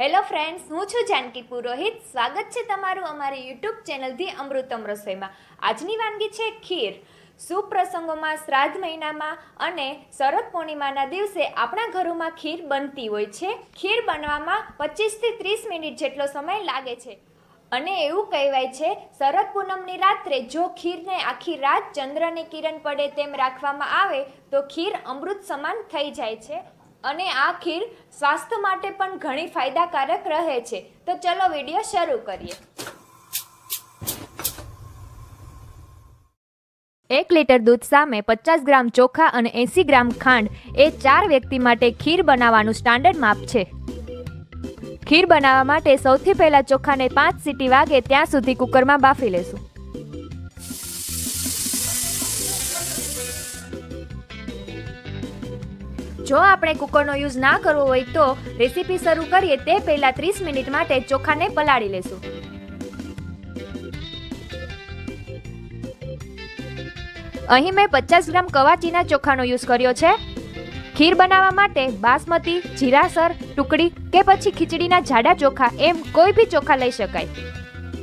Hello friends, હું છું જાનકી પુરોહિત. સ્વાગત છે તમારું અમારી યુટ્યુબ ચેનલથી અમૃતમ રસોઈમાં. આજની વાનગી છે ખીર. શુભ પ્રસંગોમાં, શ્રાદ્ધ મહિનામાં અને શરદ પૂર્ણિમાના દિવસે આપણા ઘરોમાં ખીર બનતી હોય છે. ખીર બનવામાં 25 થી 30 મિનિટ જેટલો સમય લાગે છે અને એવું કહેવાય છે શરદ પૂનમની રાત્રે જો ખીરને આખી રાત ચંદ્રની કિરણ પડે તેમ રાખવામાં આવે તો ખીર અમૃત સમાન થઈ જાય છે અને આ ખીર સ્વાસ્થ્ય માટે પણ ઘણી ફાયદાકારક રહે છે. તો ચલો વિડીયો શરૂ કરીએ. 1 લીટર દૂધ સામે 50 ગ્રામ ચોખા અને 80 ગ્રામ ખાંડ એ 4 વ્યક્તિ માટે ખીર બનાવવાનું સ્ટાન્ડર્ડ માપ છે. ખીર બનાવવા માટે સૌથી પહેલા ચોખાને 5 સીટી વાગે ત્યાં સુધી કુકરમાં બાફી લેશું. જો આપણે કુકરનો યુઝ ના કરવો હોય તો રેસીપી શરૂ કરીએ તે પહેલા 30 મિનિટ માટે ચોખાને પલાળી લેશું. અહીં મેં 50 ગ્રામ કવાચીના ચોખાનો યુઝ કર્યો છે. ખીર બનાવવા માટે બાસમતી, જીરાસર, ટુકડી કે પછી ખીચડીના જાડા ચોખા એમ કોઈ બી ચોખા લઈ શકાય.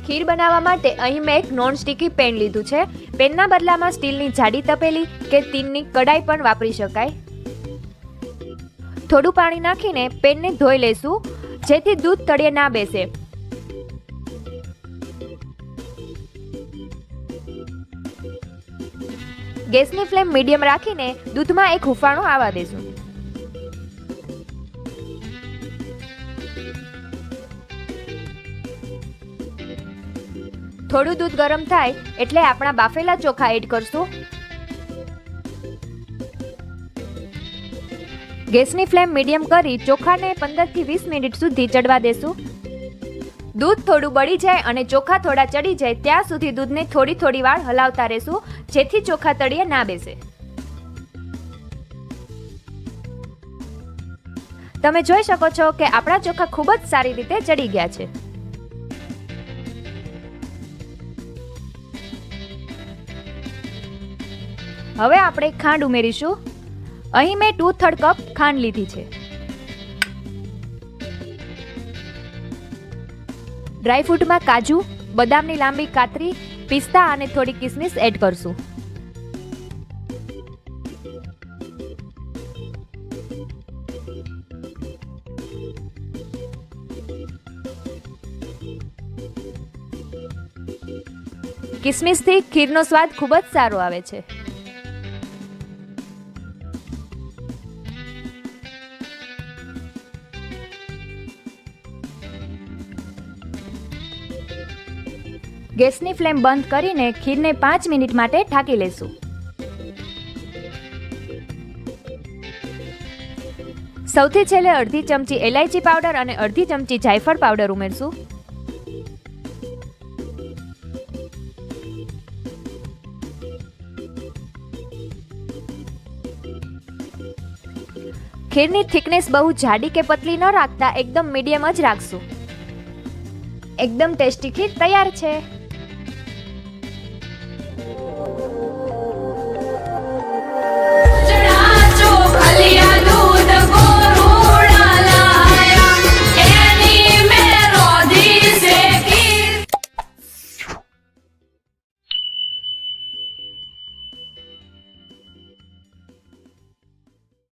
ખીર બનાવવા માટે અહીં મેં એક નોન સ્ટિકી પેન લીધું છે. પેનના બદલામાં સ્ટીલની જાડી તપેલી કે તીનની કડાઈ પણ વાપરી શકાય. થોડું પાણી નાખીને પેનને ધોઈ લેશું જેથી દૂધ તળિયે ના બેસે. ગેસની ફ્લેમ મીડિયમ રાખીને દૂધમાં એક હુંફાળું આવવા દેશું. થોડું દૂધ ગરમ થાય એટલે આપણા બાફેલા ચોખા એડ કરશું. ગેસની ફ્લેમ મીડિયમ કરી ચોખાને 15 થી 20 મિનિટ સુધી ચડવા દેશું. દૂધ થોડું બળી જાય અને ચોખા થોડા ચડી જાય ત્યાં સુધી દૂધને થોડી વાર હલાવતા રહેશું જેથી ચોખા તળિયે ના બેસે. તમે જોઈ શકો છો કે આપણા ચોખા ખૂબ જ સારી રીતે ચડી ગયા છે. હવે આપણે ખાંડ ઉમેરીશું. અહીં મેં 2/3 કપ ખાંડ લીધી છે. ડ્રાયફ્રૂટમાં કાજુ, બદામની લાંબી કાતરી, પિસ્તા અને થોડી કિસમિસ એડ કરશું. કિસમિસથી ખીરનો સ્વાદ ખૂબ જ સારો આવે છે. ગેસની ફ્લેમ બંધ કરીને ખીરને 5 મિનિટ માટે ઢાંકી લેશું. સૌથી છેલ્લે અડધી ચમચી એલાયચી પાવડર અને અડધી ચમચી જાયફળ પાવડર ઉમેરશું. ખીરની થિકનેસ બહુ જાડી કે પતલી ન રાખતા એકદમ મીડિયમ જ રાખશું. એકદમ ટેસ્ટી ખીર તૈયાર છે.